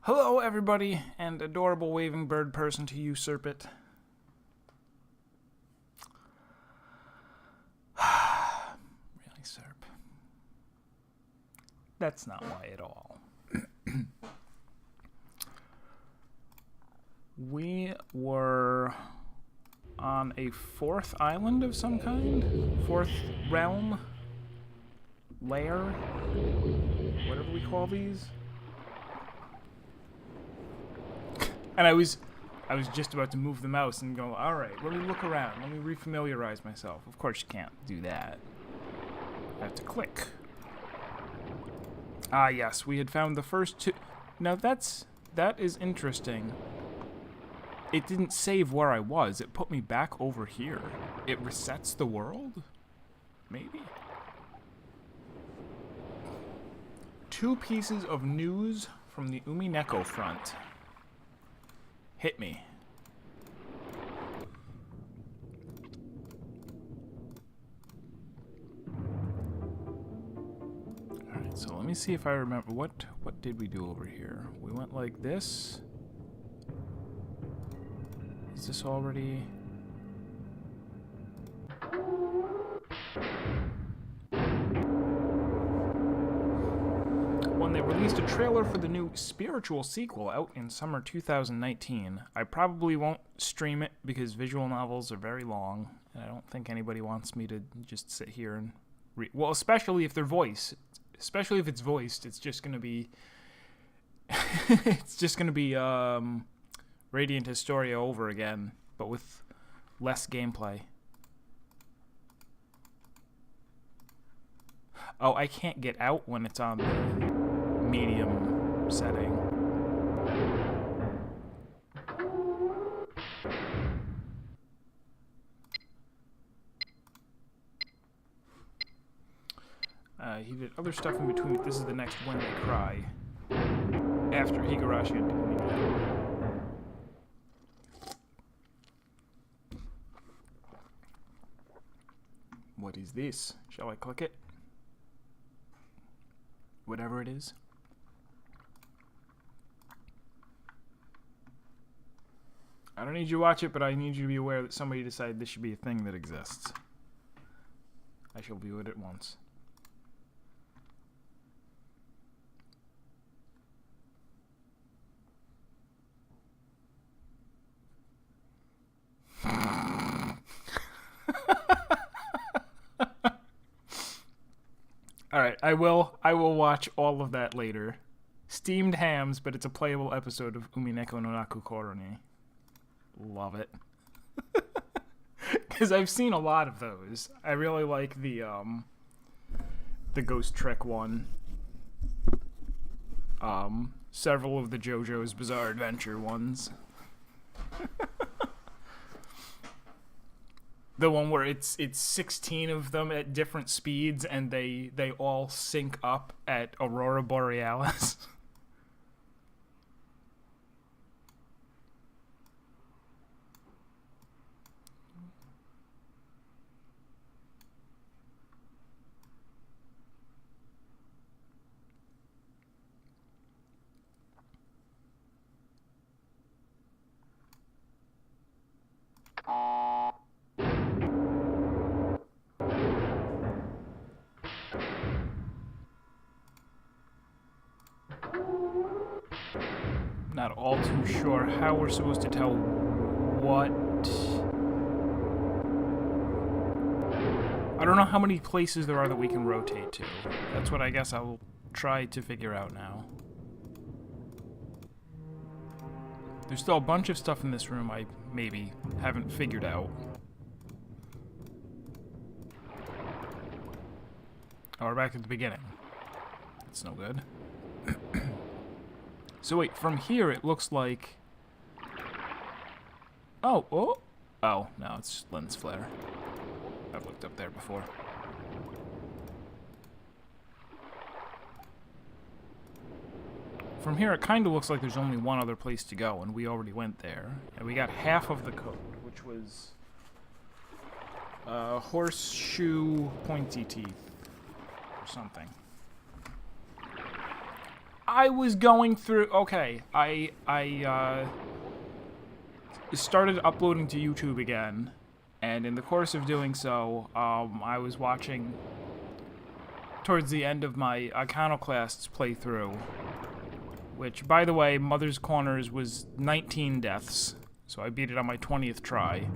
Hello, everybody, and adorable waving bird person to usurp it. Really, Serp? That's not why at all. We were on a fourth island of some kind? Fourth realm? Lair? Whatever we call these? And I was just about to move the mouse and go, alright, let me look around, let me refamiliarize myself. Of course you can't do that. I have to click. Ah yes, we had found the first two. Now that is interesting. It didn't save where I was, it put me back over here. It resets the world? Maybe? 2 pieces of news from the Umineko front. Hit me. Alright, so let me see if I remember. What did we do over here? We went like this. Is this already... When they released a trailer for the new spiritual sequel out in summer 2019, I probably won't stream it because visual novels are very long, and I don't think anybody wants me to just sit here and read. Well, especially if they're voiced. Especially if it's voiced, it's just gonna be... it's just gonna be, Radiant Historia over again, but with less gameplay. Oh, I can't get out when it's on the medium setting. He did other stuff in between. This is the next When They Cry. After Higurashi and Umineko. What is this? Shall I click it? Whatever it is. I don't need you to watch it, but I need you to be aware that somebody decided this should be a thing that exists. I shall view it at once. Alright, I will watch all of that later. Steamed hams, but it's a playable episode of Umineko no Naku Koroni. Love it. Because I've seen a lot of those. I really like the Ghost Trick one. Several of the JoJo's Bizarre Adventure ones. The one where it's 16 of them at different speeds and they all sync up at Aurora Borealis. Not all too sure how we're supposed to tell what... I don't know how many places there are that we can rotate to. That's what I guess I will try to figure out now. There's still a bunch of stuff in this room I maybe haven't figured out. Oh, we're back at the beginning. That's no good. So wait, from here it looks like... Oh, no, it's lens flare. I've looked up there before. From here it kind of looks like there's only one other place to go, and we already went there. And we got half of the code, which was... horseshoe pointy teeth. Or something. I was going through... Okay, I started uploading to YouTube again, and in the course of doing so, I was watching towards the end of my Iconoclasts playthrough, which, by the way, Mother's Corners was 19 deaths, so I beat it on my 20th try.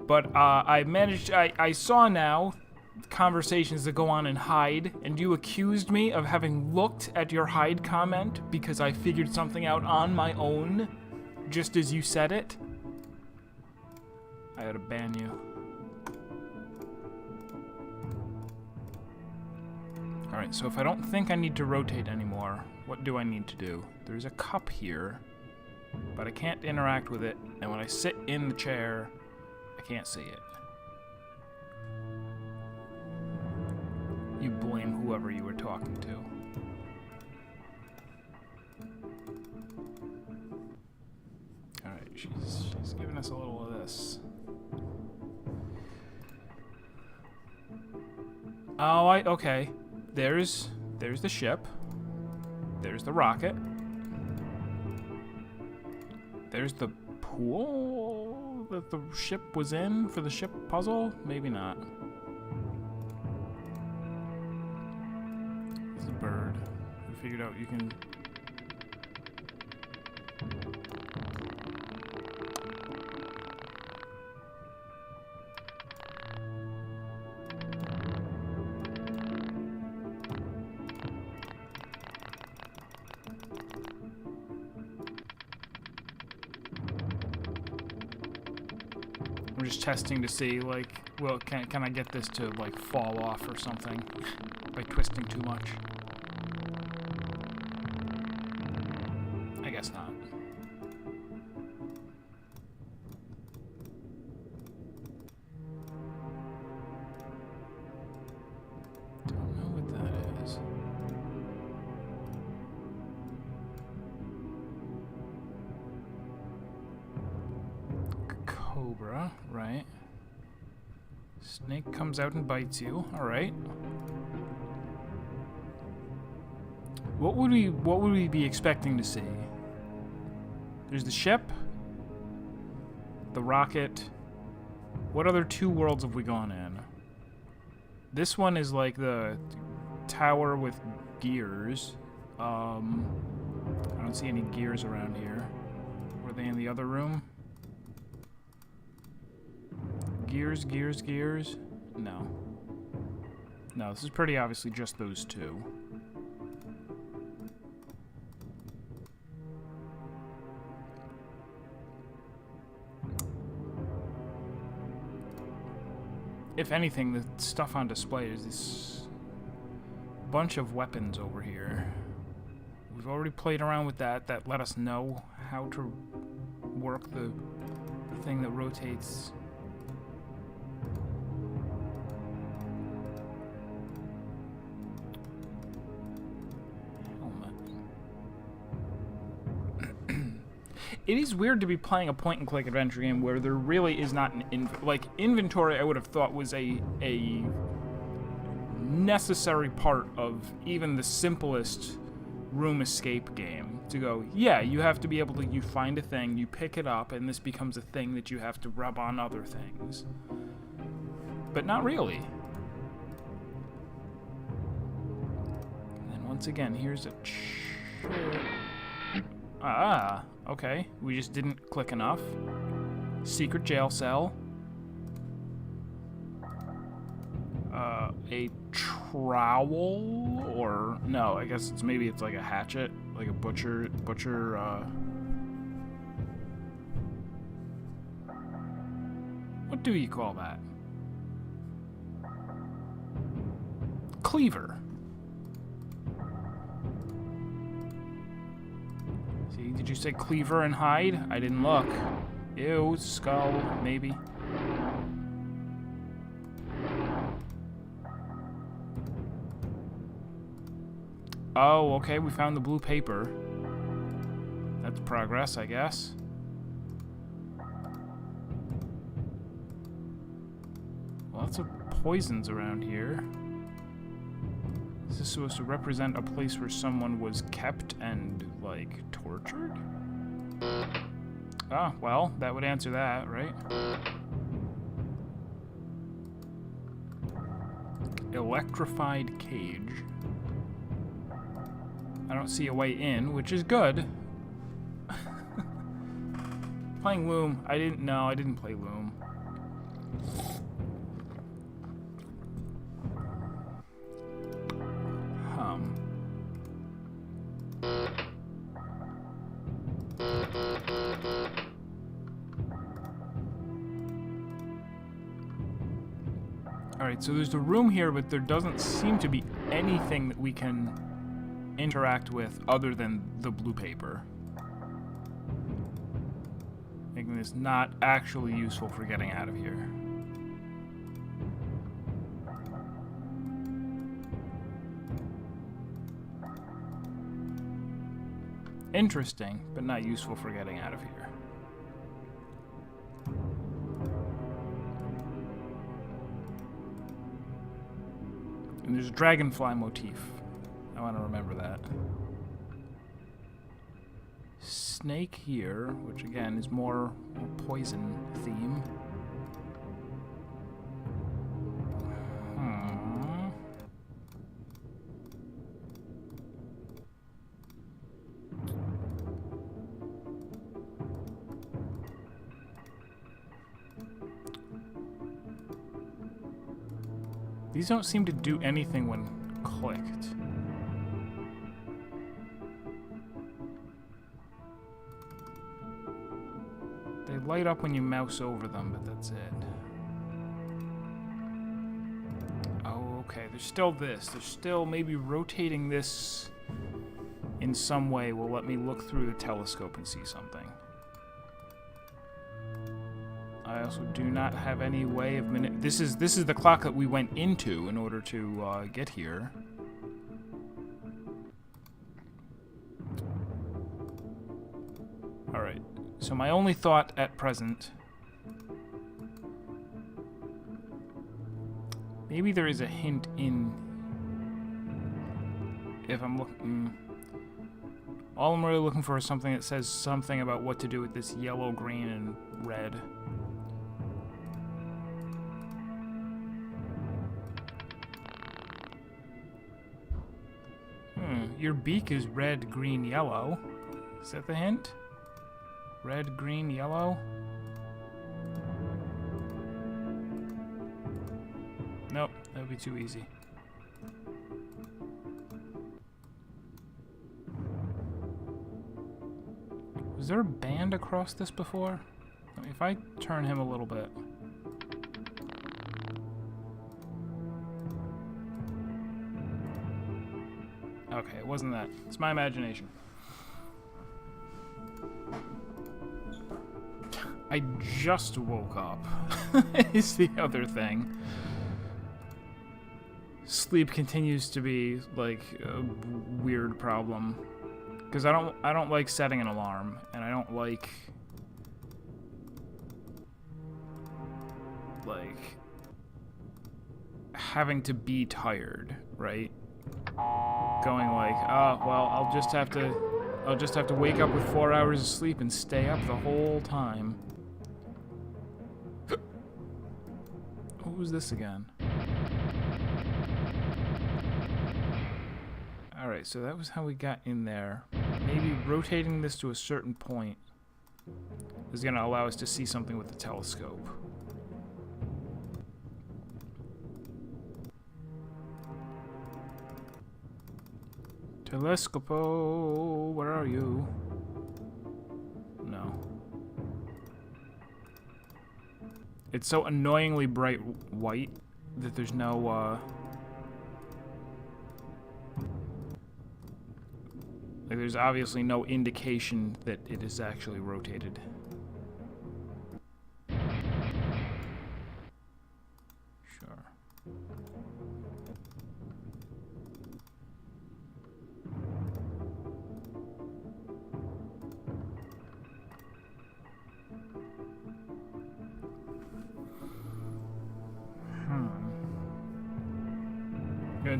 But I saw now conversations that go on in Hide, and you accused me of having looked at your Hide comment because I figured something out on my own, just as you said it. I ought to ban you. Alright, so if I don't think I need to rotate anymore, what do I need to do? There's a cup here, but I can't interact with it, and when I sit in the chair, I can't see it. You blame whoever you were talking to. Alright, she's giving us a little of this. Oh, okay. There's the ship. There's the rocket. There's the pool that the ship was in for the ship puzzle? Maybe not. There's a bird. I figured out you can... I'm just testing to see, like, well, can I get this to, like, fall off or something by twisting too much? I guess not. Don't know what that is. Cobra, right. Snake comes out and bites you. Alright. What would we be expecting to see? There's the ship, the rocket. What other two worlds have we gone in? This one is like the tower with gears. I don't see any gears around here. Were they in the other room? Gears, gears, gears? No. No, this is pretty obviously just those two. If anything, the stuff on display is this bunch of weapons over here. We've already played around with that. That let us know how to work the thing that rotates. It is weird to be playing a point-and-click adventure game where there really is not an inventory. I would have thought was a necessary part of even the simplest room escape game. To go, yeah, you have to be able to. You find a thing, you pick it up, and this becomes a thing that you have to rub on other things. But not really. And then once again, here's a chair. Ah. Okay, we just didn't click enough. Secret jail cell. A trowel, or no, I guess maybe it's like a hatchet, like a butcher, what do you call that? Cleaver. Did you say cleaver and hide? I didn't look. Ew, skull, maybe. Oh, okay, we found the blue paper. That's progress, I guess. Lots of poisons around here. this supposed to represent a place where someone was kept and, like, tortured? Ah, well, that would answer that, right? Electrified cage. I don't see a way in, which is good. Playing Loom. I didn't play Loom. Alright, so there's a room here, but there doesn't seem to be anything that we can interact with other than the blue paper. Making this not actually useful for getting out of here. Interesting, but not useful for getting out of here. And there's a dragonfly motif. I want to remember that. Snake here, which again is more poison theme. These don't seem to do anything when clicked. They light up when you mouse over them, but that's it. Oh, okay. There's still this. There's still maybe rotating this in some way will let me look through the telescope and see something. I also do not have any way of this is the clock that we went into in order to get here. All right. So my only thought at present, maybe there is a hint in, if I'm looking, all I'm really looking for is something that says something about what to do with this yellow, green, and red. Your beak is red, green, yellow. Is that the hint? Red, green, yellow? Nope, that would be too easy. Was there a band across this before? I mean, if I turn him a little bit. Okay, it wasn't that. It's my imagination. I just woke up. Is the other thing. Sleep continues to be like a weird problem because I don't like setting an alarm, and I don't like having to be tired, right? Going like, oh well, I'll just have to wake up with 4 hours of sleep and stay up the whole time. What was this again? Alright, so that was how we got in there. Maybe rotating this to a certain point is going to allow us to see something with the telescope. Telescopo, where are you? No. It's so annoyingly bright white that there's no, like there's obviously no indication that it is actually rotated. Sure.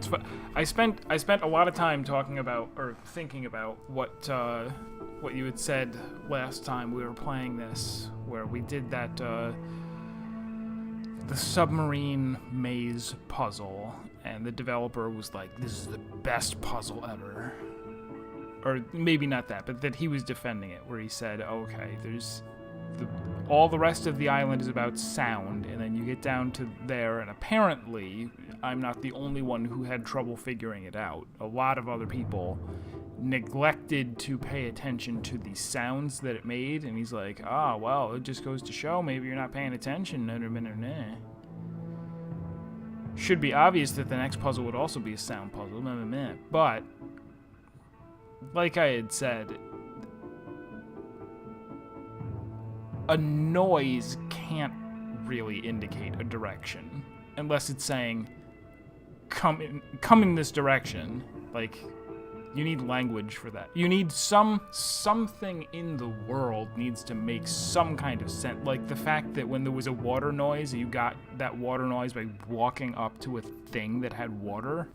it's I spent a lot of time talking about or thinking about what you had said last time we were playing this, where we did that the submarine maze puzzle, and the developer was like, "This is the best puzzle ever," or maybe not that, but that he was defending it, where he said, "Okay, there's all the rest of the island is about sound, and then you get down to there, and apparently I'm not the only one who had trouble figuring it out. A lot of other people neglected to pay attention to the sounds that it made," and he's like, well, it just goes to show maybe you're not paying attention. Should be obvious that the next puzzle would also be a sound puzzle, but like I had said, a noise can't really indicate a direction unless it's saying come in this direction. Like, you need language for that. You need something in the world needs to make some kind of sense. Like the fact that when there was a water noise, you got that water noise by walking up to a thing that had water.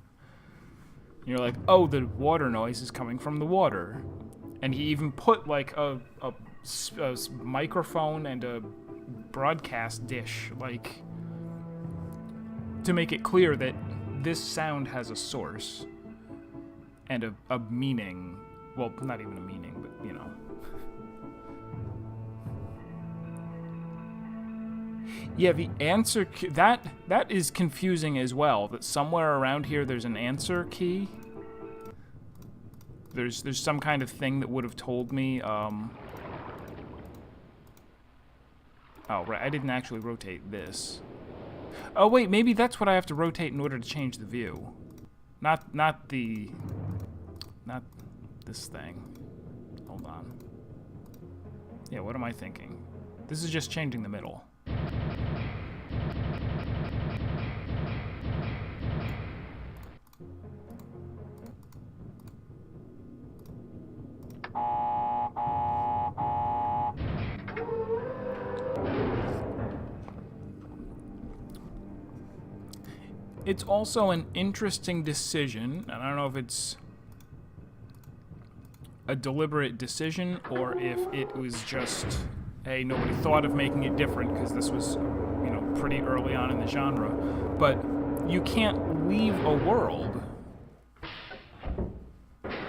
You're like, oh, the water noise is coming from the water. And he even put like a microphone and a broadcast dish, like, to make it clear that this sound has a source and a meaning. Well, not even a meaning, but you know. Yeah, the answer key, that is confusing as well, that somewhere around here there's an answer key. There's some kind of thing that would have told me, oh, right, I didn't actually rotate this. Oh, wait, maybe that's what I have to rotate in order to change the view. Not this thing. Hold on. Yeah, what am I thinking? This is just changing the middle. It's also an interesting decision, and I don't know if it's a deliberate decision or if it was just, hey, nobody thought of making it different because this was, you know, pretty early on in the genre. But you can't leave a world.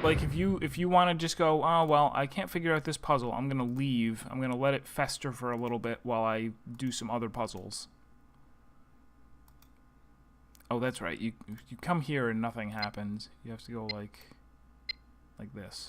Like, if you want to just go, oh, well, I can't figure out this puzzle, I'm going to leave. I'm going to let it fester for a little bit while I do some other puzzles. Oh, that's right. You come here and nothing happens. You have to go like this.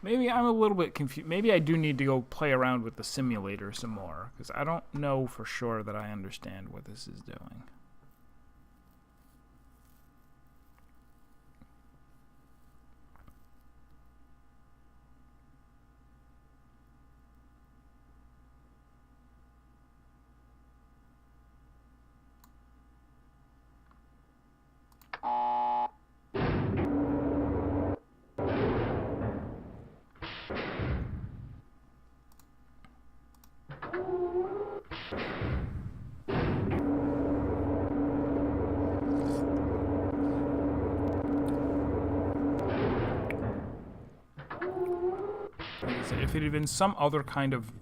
Maybe I'm a little bit confused. Maybe I do need to go play around with the simulator some more, because I don't know for sure that I understand what this is doing. If it had been some other kind of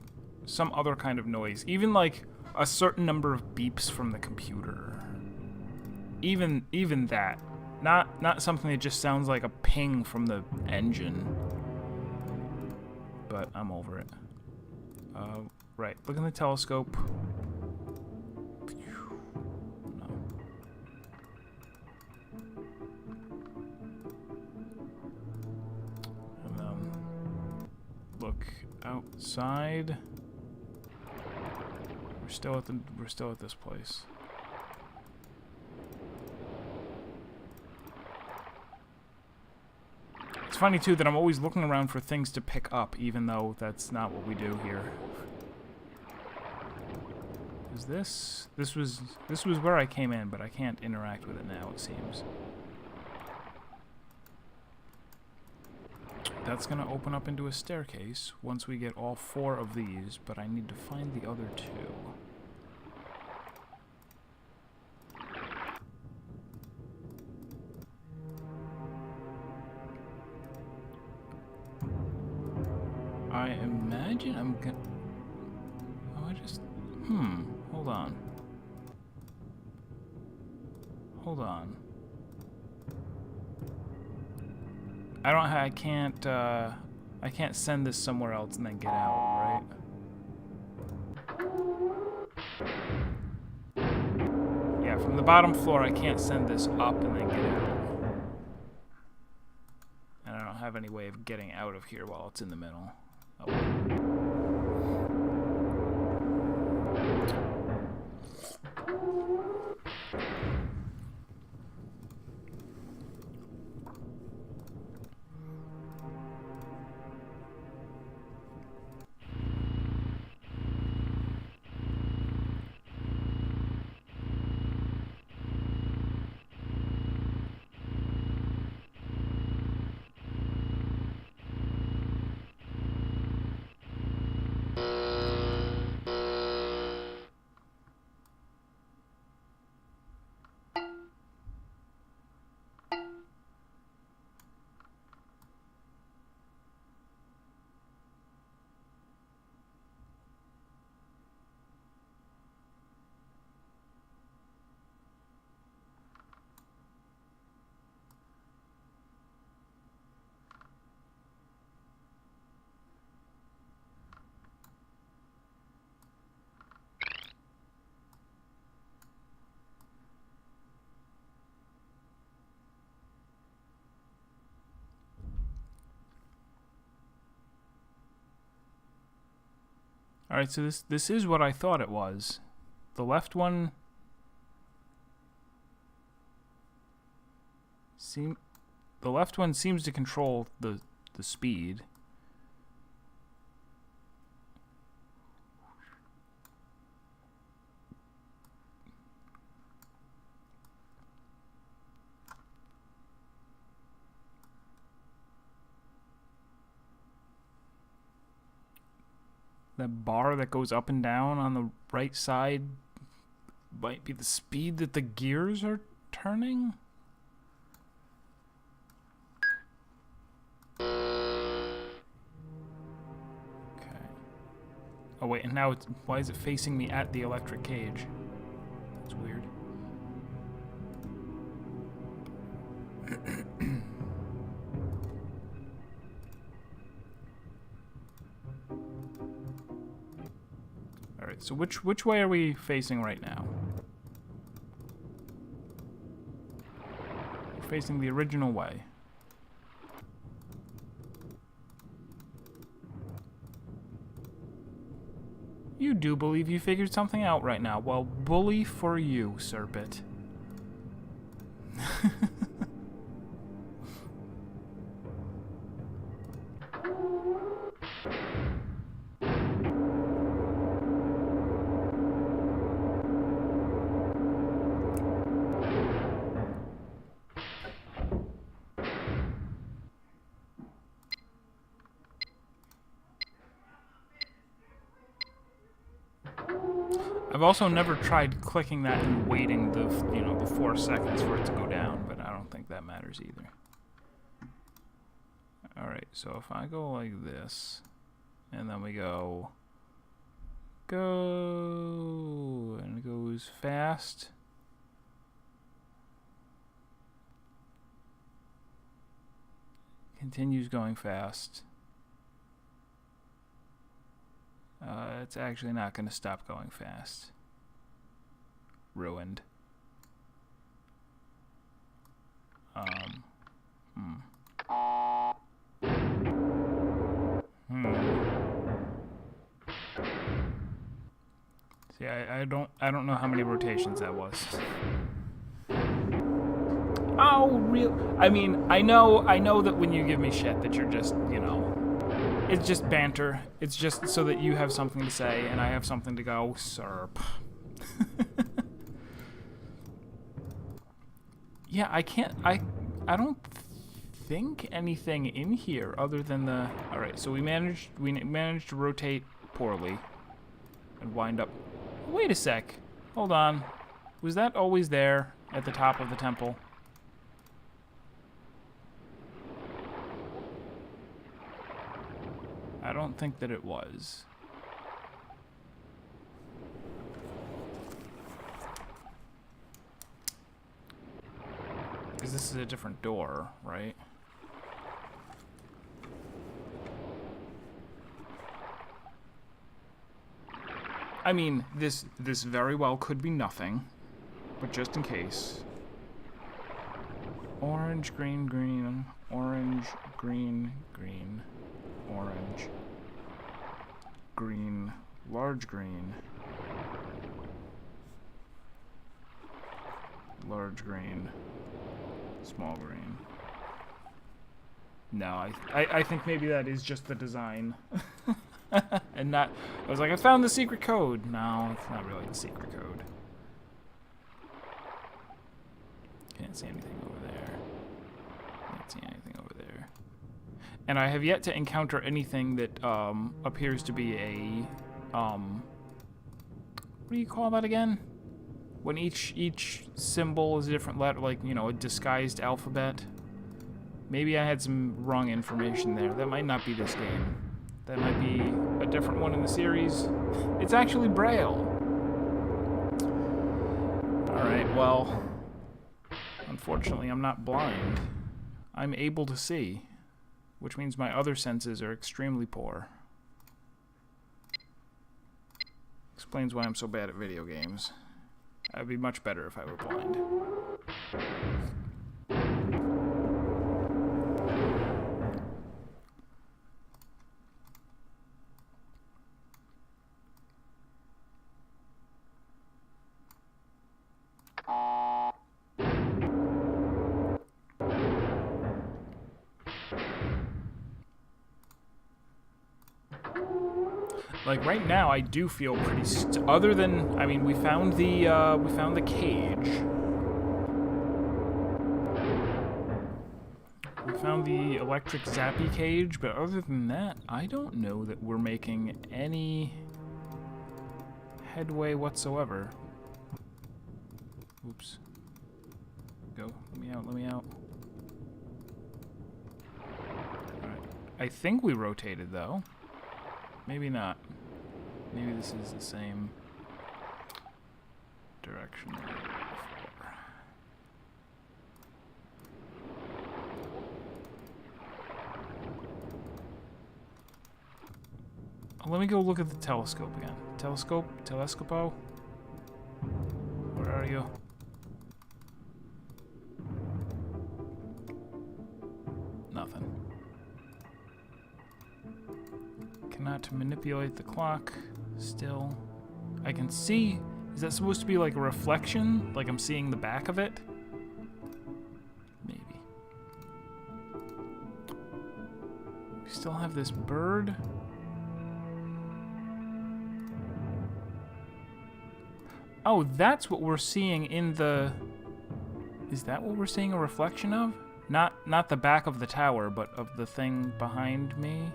noise, even like a certain number of beeps from the computer, even that, not something that just sounds like a ping from the engine. But I'm over it. Right, look in the telescope. No. And then outside. We're still at this place. It's funny too that I'm always looking around for things to pick up, even though that's not what we do here. Is this? This was where I came in, but I can't interact with it now, it seems. That's gonna open up into a staircase once we get all 4 of these, but I need to find the other 2. I imagine I'm gonna... Oh, I just... Hold on. Hold on. I can't send this somewhere else and then get out, right? Yeah, from the bottom floor I can't send this up and then get out. And I don't have any way of getting out of here while it's in the middle. Oh. Alright, so this is what I thought it was. The left one seems to control the speed. That bar that goes up and down on the right side might be the speed that the gears are turning? Okay. Oh wait, and now it's... Why is it facing me at the electric cage? That's weird. Alright, so which way are we facing right now? We're facing the original way. You do believe you figured something out right now. Well, bully for you, Serpent. I've also never tried clicking that and waiting the 4 seconds for it to go down, but I don't think that matters either. Alright, so if I go like this, and then we go, and it goes fast. Continues going fast. It's actually not going to stop going fast. Ruined. Yeah, I don't know how many rotations that was. Oh, real? I mean, I know that when you give me shit that you're just, you know, it's just banter. It's just so that you have something to say and I have something to go, Serp. Yeah, I don't think anything in here other than the... Alright, so we managed to rotate poorly and wind up... Wait a sec. Hold on. Was that always there at the top of the temple? I don't think that it was. Because this is a different door, right? I mean, this very well could be nothing, but just in case. Orange, green, green, orange, green, green, orange, green, large green, large green, small green. No, I think maybe that is just the design. And not... I was like, I found the secret code. No, it's not really the secret code. Can't see anything over there. Can't see anything over there. And I have yet to encounter anything that appears to be a... what do you call that again? When each symbol is a different letter, like, you know, a disguised alphabet. Maybe I had some wrong information there. That might not be this game. That might be a different one in the series. It's actually Braille. Alright, well... Unfortunately, I'm not blind. I'm able to see. Which means my other senses are extremely poor. Explains why I'm so bad at video games. I'd be much better if I were blind. Like right now, I do feel pretty. Other than, I mean, we found the cage. We found the electric zappy cage, but other than that, I don't know that we're making any headway whatsoever. Oops. Go. Let me out. Let me out. All right. I think we rotated though. Maybe not. Maybe this is the same direction as before. Let me go look at the telescope again. Telescopo? Where are you? Nothing. Cannot manipulate the clock. Still. I can see... Is that supposed to be like a reflection? Like I'm seeing the back of it? Maybe. We still have this bird. Oh, that's what we're seeing in the... Is that what we're seeing a reflection of? Not the back of the tower, but of the thing behind me.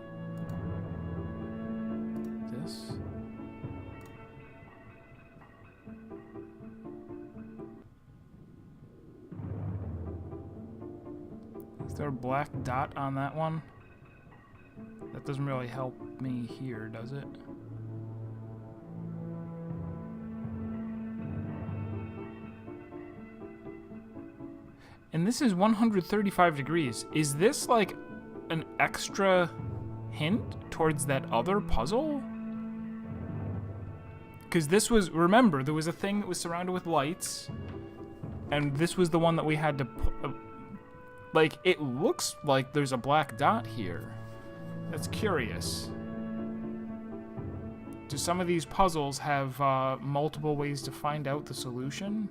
This? Is there a black dot on that one? That doesn't really help me here, does it? And this is 135 degrees. Is this like an extra hint towards that other puzzle? Because this was, remember, there was a thing that was surrounded with lights, and this was the one that we had to like, it looks like there's a black dot here. That's curious. do some of these puzzles have multiple ways to find out the solution?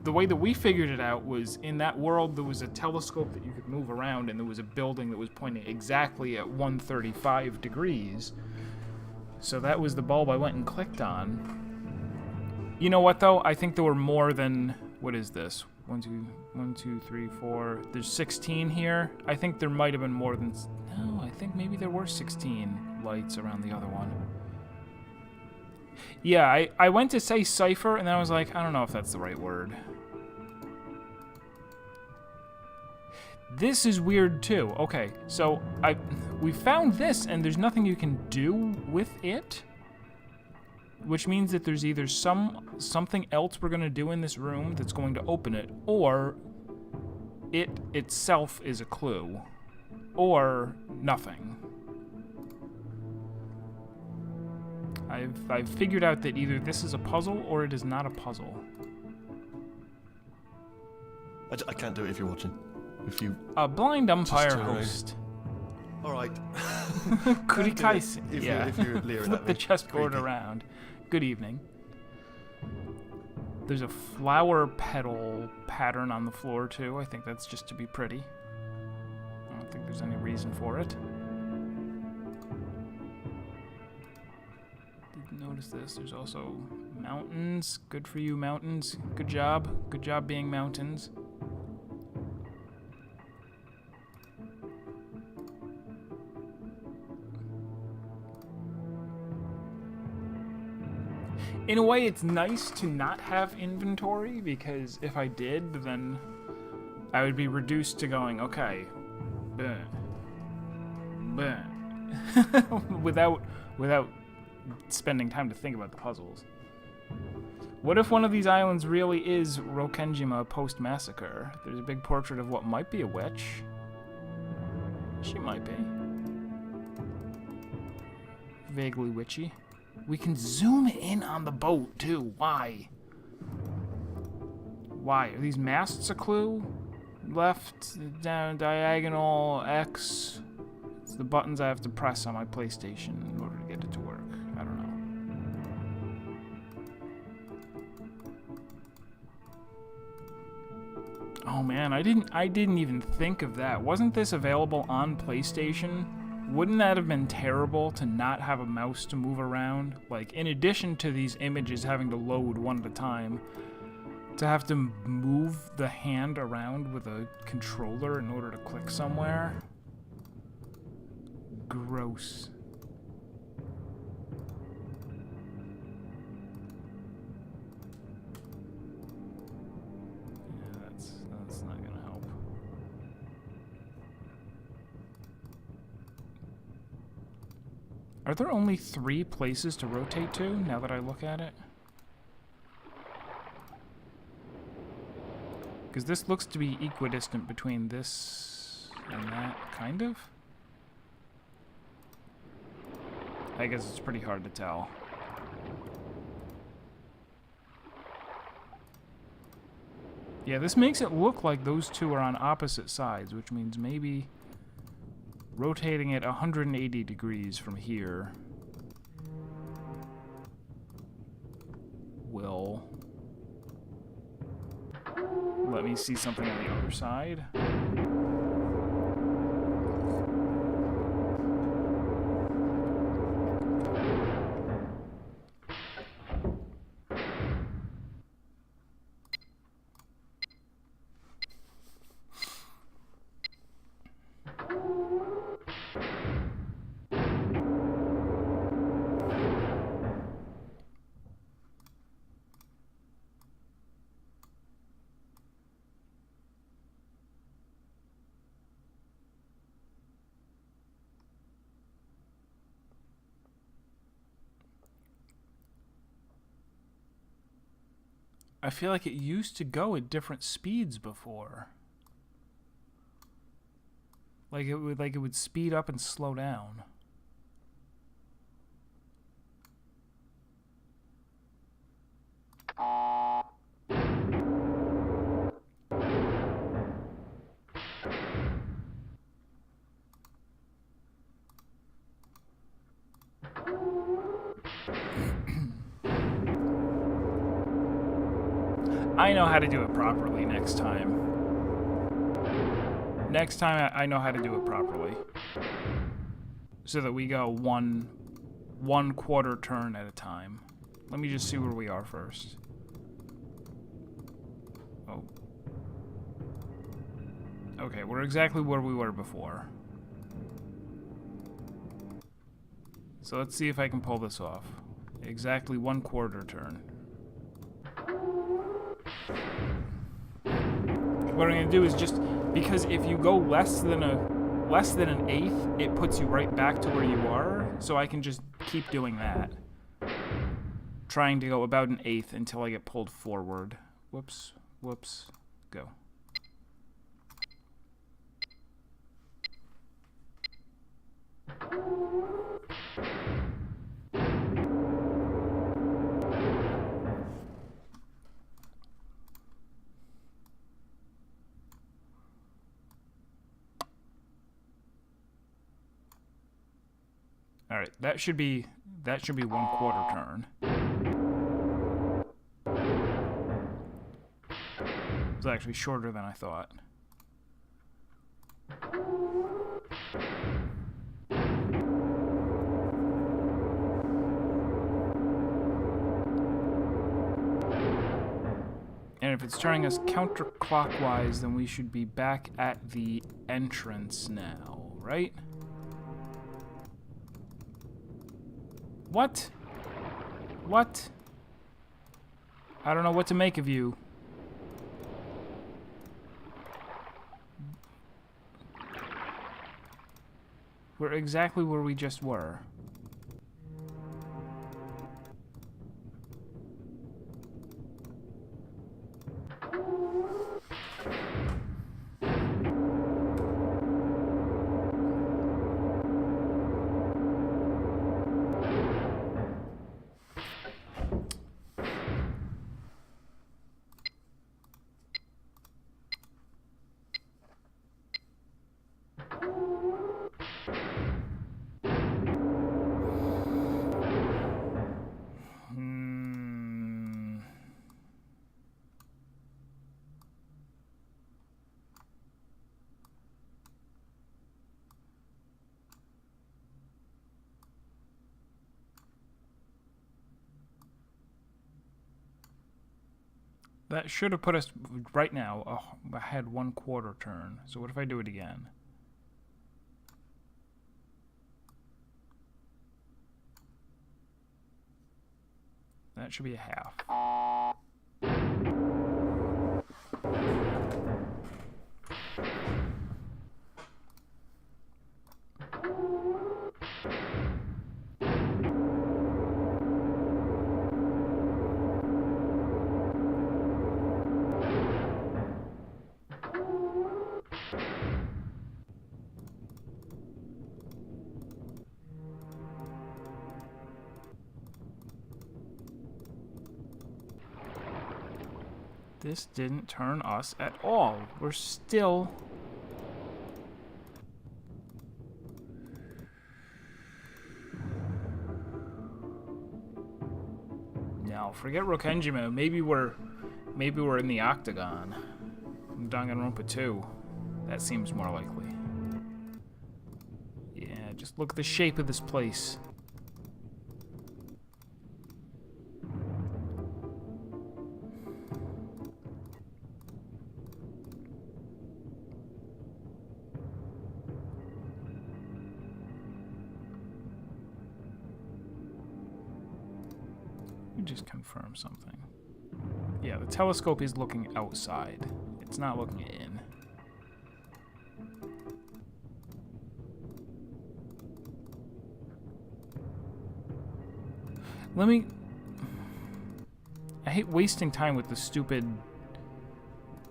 The way that we figured it out was in that world there was a telescope that you could move around and there was a building that was pointing exactly at 135 degrees. So that was the bulb I went and clicked on. You know what though? I think there were more than, what is this? 1, 2, 3, 4. There's 16 here. I think there might have been more than, no, I think maybe there were 16 lights around the other one. Yeah, I went to say cipher, and then I was like, I don't know if that's the right word. This is weird, too. Okay, so we found this, and there's nothing you can do with it, which means that there's either something else we're going to do in this room that's going to open it, or it itself is a clue, or nothing. I've figured out that either this is a puzzle or it is not a puzzle. I can't do it if you're watching. If you a blind umpire host. All right. Kurikaisen. Yeah. If you're leering Flip at me. the chessboard around. Good evening. There's a flower petal pattern on the floor too. I think that's just to be pretty. I don't think there's any reason for it. Notice this. There's also mountains. Good for you, mountains. Good job. Good job being mountains. In a way, it's nice to not have inventory, because if I did, then I would be reduced to going, okay, without spending time to think about the puzzles. What if one of these islands really is Rokenjima post-massacre? There's a big portrait of what might be a witch. She might be. Vaguely witchy. We can zoom in on the boat, too. Why? Why? Are these masts a clue? Left, down, diagonal, X. It's the buttons I have to press on my PlayStation in order to get it to work. I don't know. Oh man, I didn't even think of that. Wasn't this available on PlayStation? Wouldn't that have been terrible to not have a mouse to move around? Like, in addition to these images having to load one at a time, to have to move the hand around with a controller in order to click somewhere? Gross. Yeah, that's not gonna help. Are there only 3 places to rotate to, now that I look at it? Because this looks to be equidistant between this and that, kind of? I guess it's pretty hard to tell. Yeah, this makes it look like those two are on opposite sides, which means maybe rotating it 180 degrees from here will let me see something on the other side. I feel like it used to go at different speeds before. Like it would speed up and slow down. I know how to do it properly next time. Next time I know how to do it properly. So that we go one quarter turn at a time. Let me just see where we are first. Oh. Okay, we're exactly where we were before. So let's see if I can pull this off. Exactly one quarter turn. What I'm gonna do is just, because if you go less than an eighth, it puts you right back to where you are. So I can just keep doing that. Trying to go about an eighth until I get pulled forward. Whoops, whoops, go. All right, that should be 1/4 turn. It's actually shorter than I thought. And if it's turning us counterclockwise, then we should be back at the entrance now, right? What? What? I don't know what to make of you. We're exactly where we just were. That should have put us right now ahead 1/4 turn. So what if I do it again? That should be a half. This didn't turn us at all. We're still... No, forget Rokenjima. Maybe we're in the Octagon. Danganronpa 2. That seems more likely. Yeah, just look at the shape of this place. Just confirm something. Yeah, the telescope is looking outside. It's not looking in. I hate wasting time with the stupid...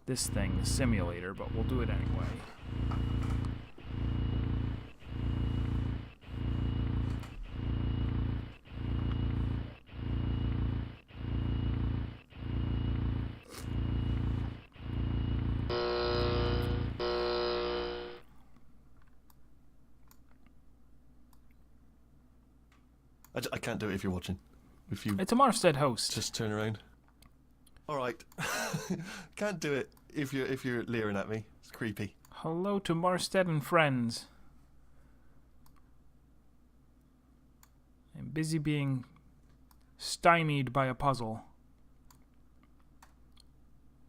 this thing, the simulator, but we'll do it anyway. I can't do it if you're watching. If you It's a Marstead host. just turn around. All right. Can't do it if you're leering at me. It's creepy. Hello to Marstead and friends. I'm busy being stymied by a puzzle.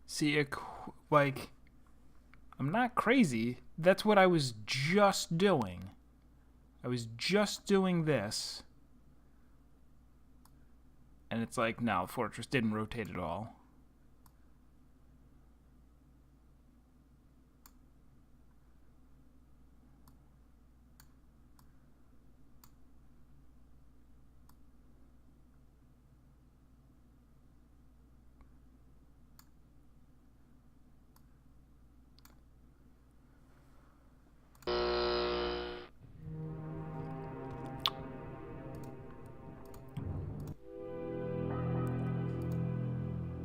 See, like, I'm not crazy. That's what I was just doing. I was just doing this. And it's like, no, Fortress didn't rotate at all.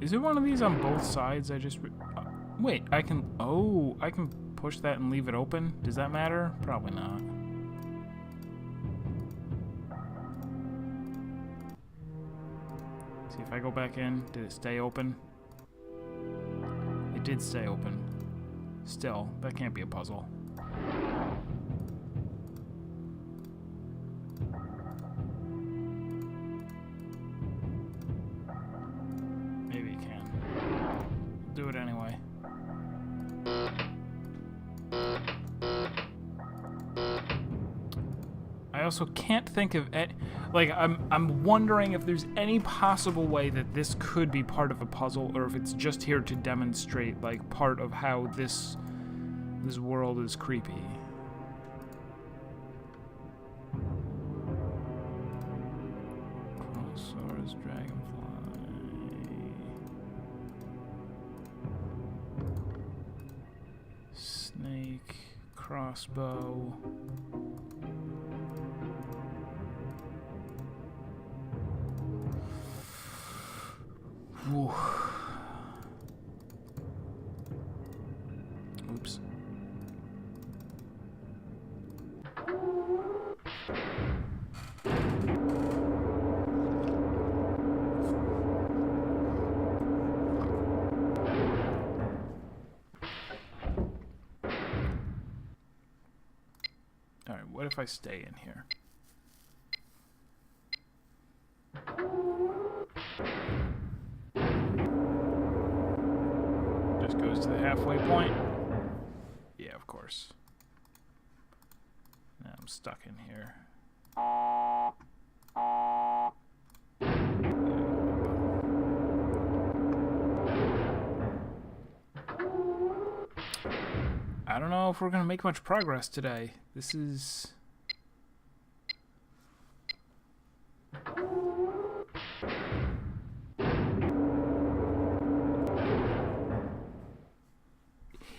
Is there one of these on both sides? Wait, I can... Oh, I can push that and leave it open? Does that matter? Probably not. See, if I go back in, did it stay open? It did stay open. Still, that can't be a puzzle. Do it anyway. I also can't think of it. Like, I'm wondering if there's any possible way that this could be part of a puzzle, or if it's just here to demonstrate like part of how this world is creepy. Crossosaurus, dragonfly. Snake, crossbow. Whew. Oops. Alright, what if I stay in here? Just goes to the halfway point? Yeah, of course. Now I'm stuck in here. I don't know if we're gonna make much progress today. This is...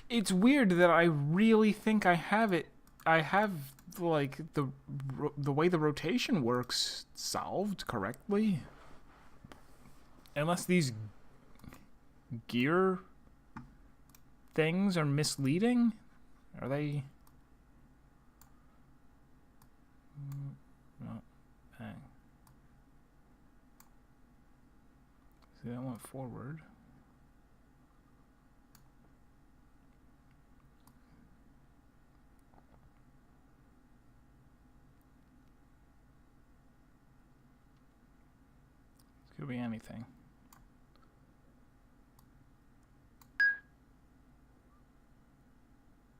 It's weird that I really think I have it. I have, like, the way the rotation works solved correctly. Unless these gear things are misleading? Are they? No. Bang. See, that went forward. This could be anything.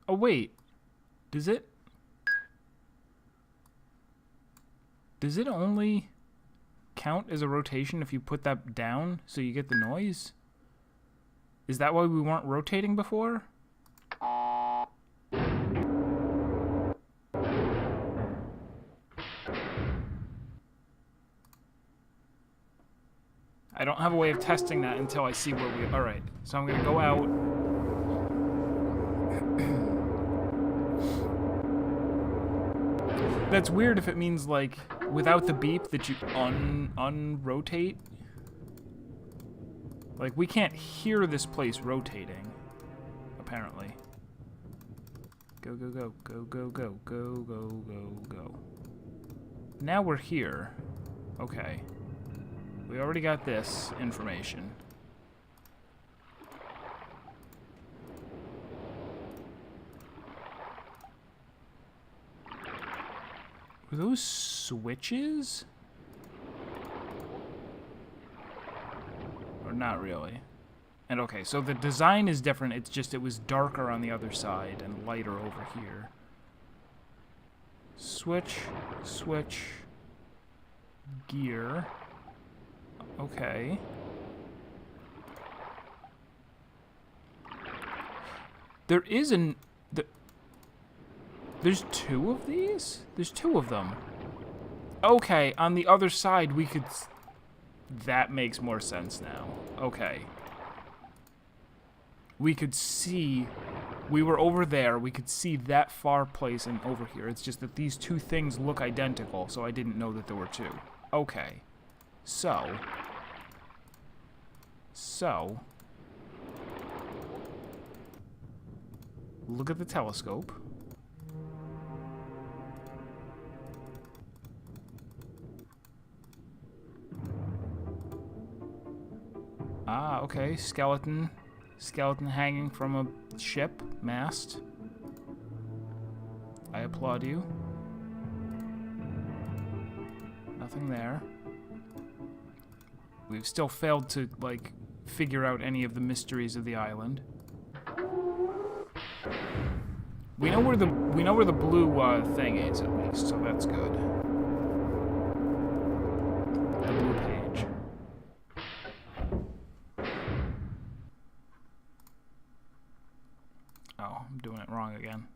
Oh, wait. Does it only count as a rotation if you put that down so you get the noise? Is that why we weren't rotating before? I don't have a way of testing that until I see where we... Alright, so I'm gonna go out. That's weird if it means, like, without the beep that you unrotate. Like, we can't hear this place rotating, apparently. Go, go, go, go, go, go, go, go, go, go. Now we're here. Okay. We already got this information. Are those switches? Or not really? And okay, so the design is different. It's just it was darker on the other side and lighter over here. Switch, switch, gear. Okay. There is there's two of these? There's two of them. Okay, on the other side we could... That makes more sense now. Okay. We could see... We were over there, we could see that far place and over here. It's just that these two things look identical, so I didn't know that there were two. Okay. So... Look at the telescope. Ah, okay. Skeleton hanging from a ship, mast. I applaud you. Nothing there. We've still failed to, like, figure out any of the mysteries of the island. We know where the blue thing is at least, so that's good. The blue page. Oh, I'm doing it wrong again.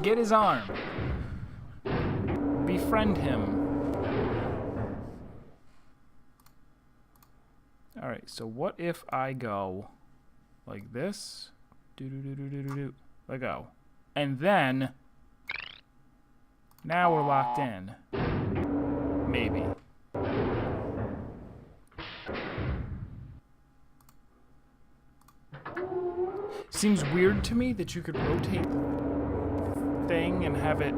Get his arm. Befriend him. Alright, so what if I go like this? Do-do-do-do-do-do-do. Let go. And then... Now we're locked in. Maybe. Seems weird to me that you could rotate the thing and have it...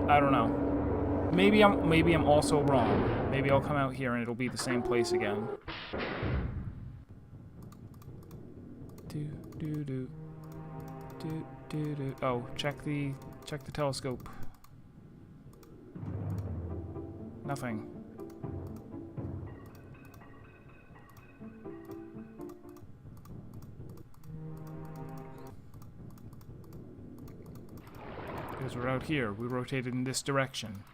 I don't know. Maybe I'm also wrong. Maybe I'll come out here and it'll be the same place again. Do. Oh, check the telescope. Nothing. Because we're out here. We rotated in this direction.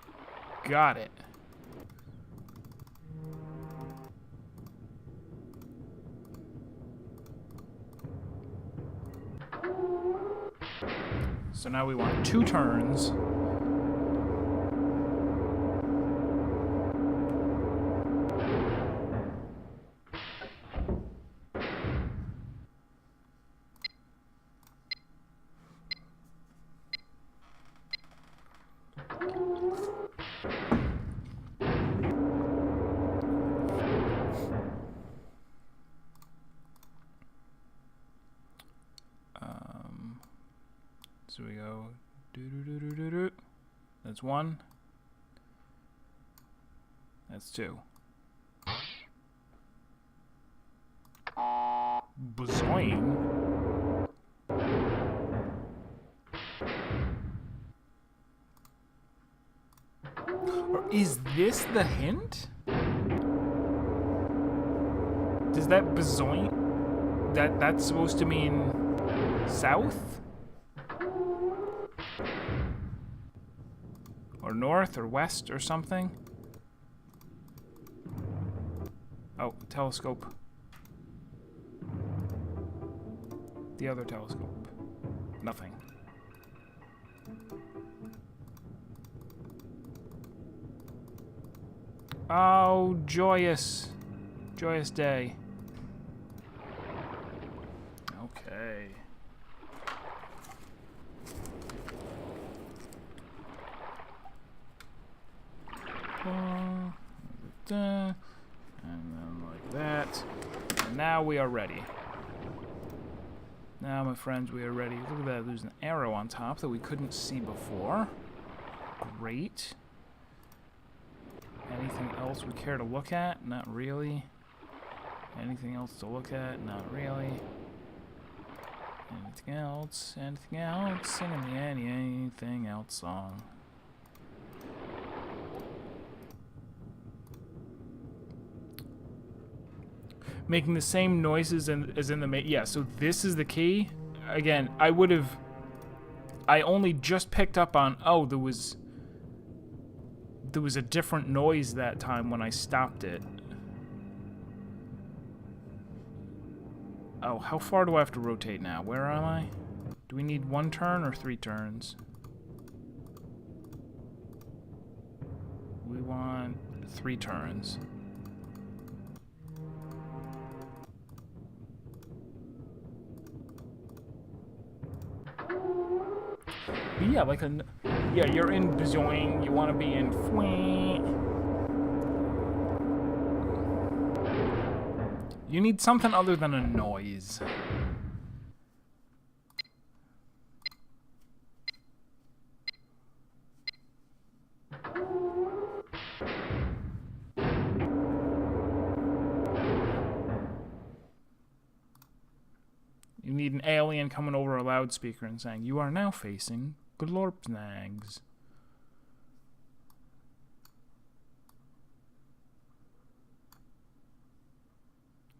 Got it. So now we want 2 turns. So we go do. That's 1. That's 2. Bazoing. Or is this the hint? Does that bazoing... That's supposed to mean south? Or north or west or something? Oh, telescope. The other telescope. Nothing. Oh, joyous. Joyous day. Okay. And then like that. And now we are ready. Now, my friends, we are ready. Look at that. There's an arrow on top that we couldn't see before. Great. Anything else we care to look at? Not really. Anything else to look at? Not really. anything else, singing the anything else song. Making the same noises as in the yeah, so this is the key. Again, I only just picked up on, oh, there was a different noise that time when I stopped it. Oh, how far do I have to rotate now? Where am I? Do we need 1 turn or 3 turns? We want 3 turns. But yeah, like yeah, you're in Bezoing, you want to be in Fwee. You need something other than a noise. You need an alien coming over a loudspeaker and saying, "You are now facing Glorpnags."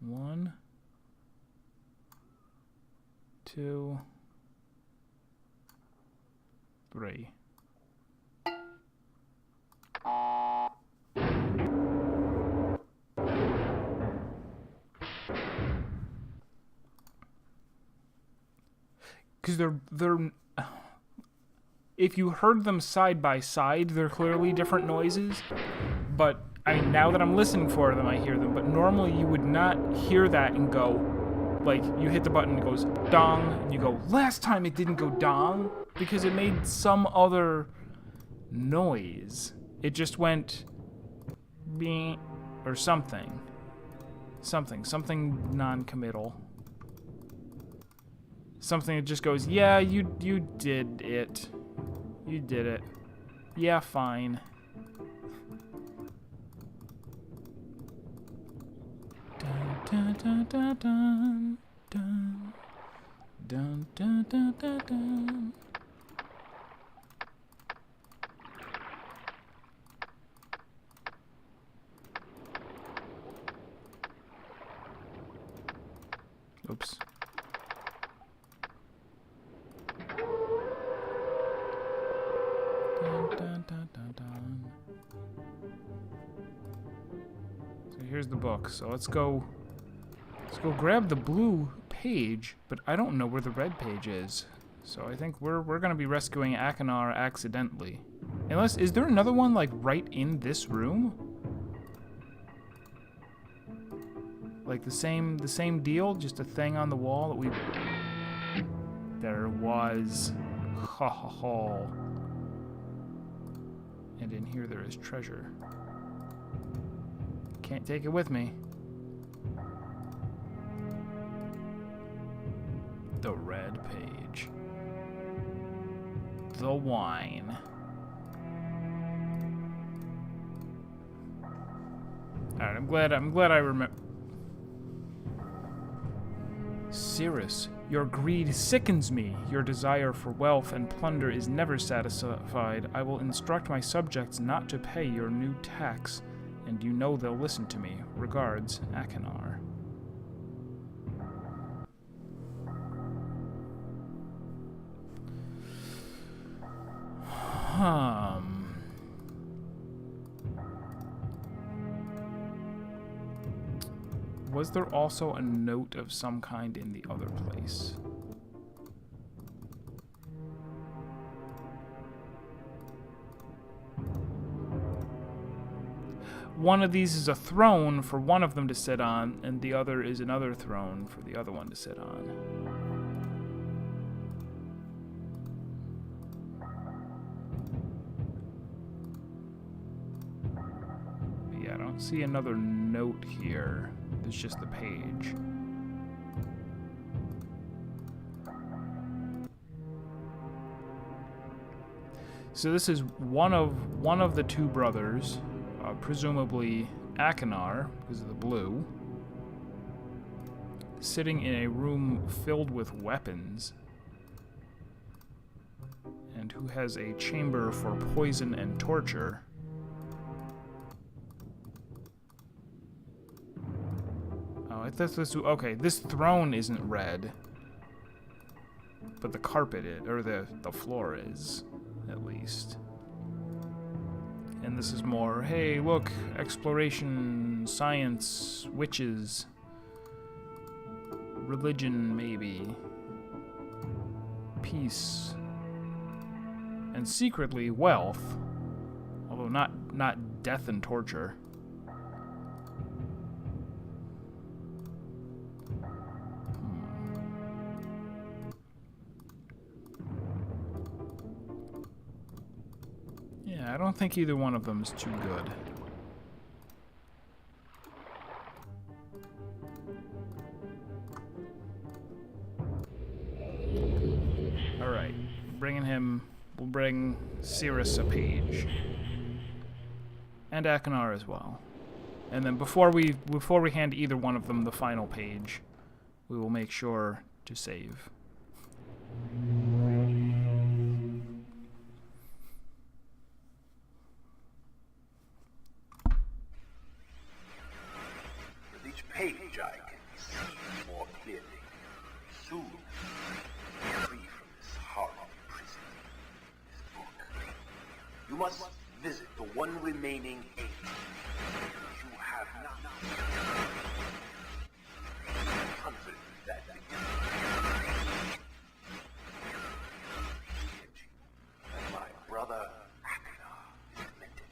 One, 2, 3. Because they're if you heard them side by side, they're clearly different noises. But I mean, now that I'm listening for them, I hear them. But normally you would not hear that and go, like, you hit the button, it goes dong, and you go, last time it didn't go dong, because it made some other noise. It just went beep or something. Something non-committal. Something that just goes, yeah, you did it. You did it. Yeah, fine. Dun, dun, dun, dun, dun, dun, dun, dun, dun, dun. Oops. Dun, dun, dun, dun, dun. So here's the book. So let's go grab the blue page, but I don't know where the red page is. So I think we're gonna be rescuing Akanar accidentally. Unless, is there another one like right in this room? Like the same deal, just a thing on the wall that we... There was. Ha ha ha. And in here there is treasure. Can't take it with me. The red page. The wine. Alright, I'm glad I remember. Cirrus, your greed sickens me. Your desire for wealth and plunder is never satisfied. I will instruct my subjects not to pay your new tax, and you know they'll listen to me. Regards, Akanar. Was there also a note of some kind in the other place? One of these is a throne for one of them to sit on, and the other is another throne for the other one to sit on. Yeah, I don't see another note here. There's just the page. So this is one of the two brothers, presumably Akanar, because of the blue, sitting in a room filled with weapons. who has a chamber for poison and torture. Oh, I thought this. Okay, this throne isn't red, but the carpet is, or the floor is, at least. And this is more, hey, look, exploration, science, witches, religion, maybe, peace, and secretly wealth, although not death and torture. Yeah, I don't think either one of them is too good. Alright, bringing him, we'll bring Cirrus a page. And Akinar as well. And then before we hand either one of them the final page, we will make sure to save. With each page I can see more clearly. Soon, free from this horrible prison, this book. You must visit the one remaining age. You have not. Comfort that and my brother Akinar is demented.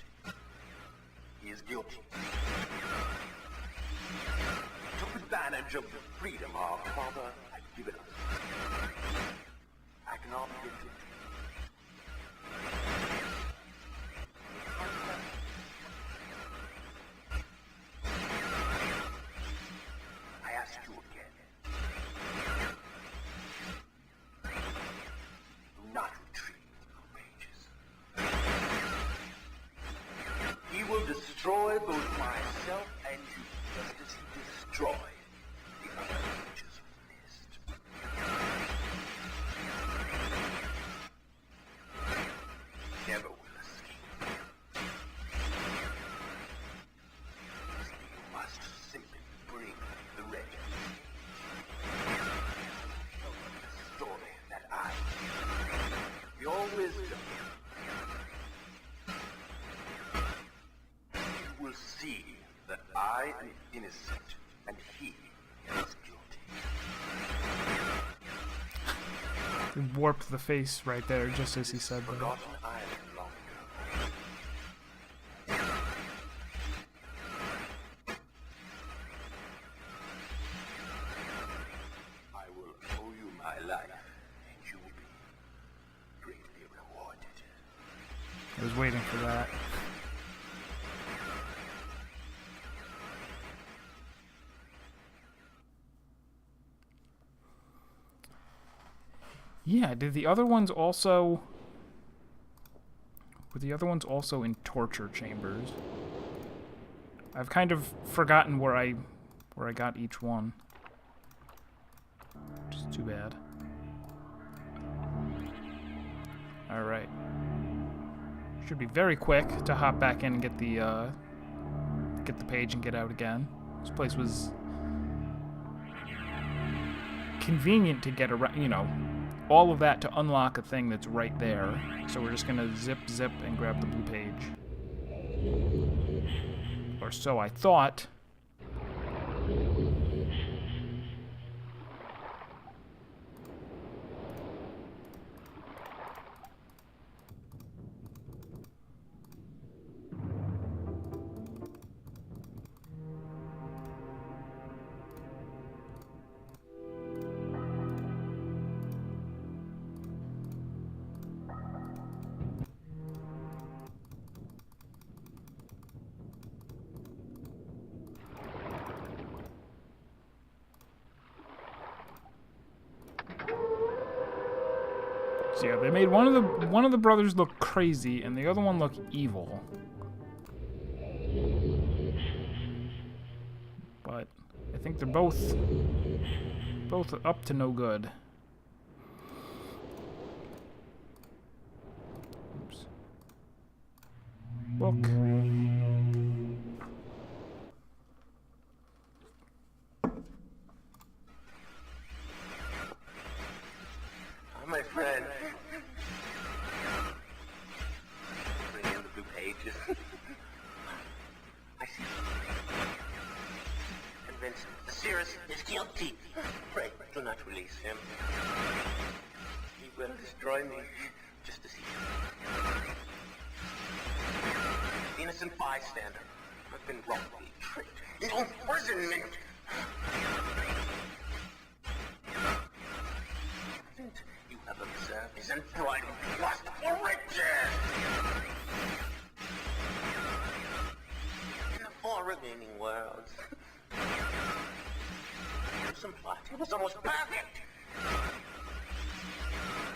He is guilty. He took advantage of the freedom our father had given us. Akinar begins it. I ask you again. Do not retreat from pages. He will destroy both myself and you, just as he destroyed the other pages of Myst. Never will escape. You must simply bring the red. The story that I, your wisdom, you will see that I am innocent and he is guilty. He warped the face right there, just as he said that. Forgotten island long ago. I will owe you my life, and you will be greatly rewarded. I was waiting for that. Yeah, did the other ones also... Were the other ones also in torture chambers? I've kind of forgotten where I got each one. Which is too bad. Alright. Should be very quick to hop back in and get the page and get out again. This place was convenient to get around, you know, all of that to unlock a thing that's right there. So we're just gonna zip and grab the blue page. Or so I thought. So yeah, they made one of the brothers look crazy and the other one look evil. But I think they're both up to no good. book. My friend. Bring in the blue pages. I see. Convinced Cyrus is guilty. Pray, do not release him. He will destroy me, just as he did. Innocent bystander. I've been wrongfully tricked into imprisonment. You have observed his unbridled lust for riches. In the four remaining worlds, some plot. It was almost perfect.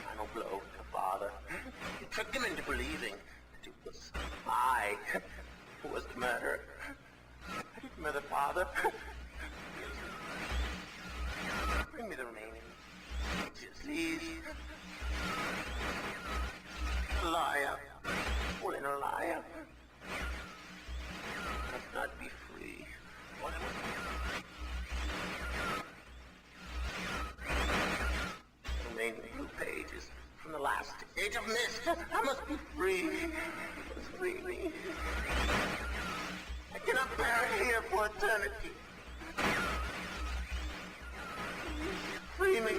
Final blow to father. You tricked him into believing that it was I who was the murderer. I didn't murder father. Bring me the remaining. Please. Liar. Fooling a liar. Must not be free. What am I? Remaining blue pages from the last age of Myst. I must be free. You must free me. I cannot bear it here for eternity. Free me.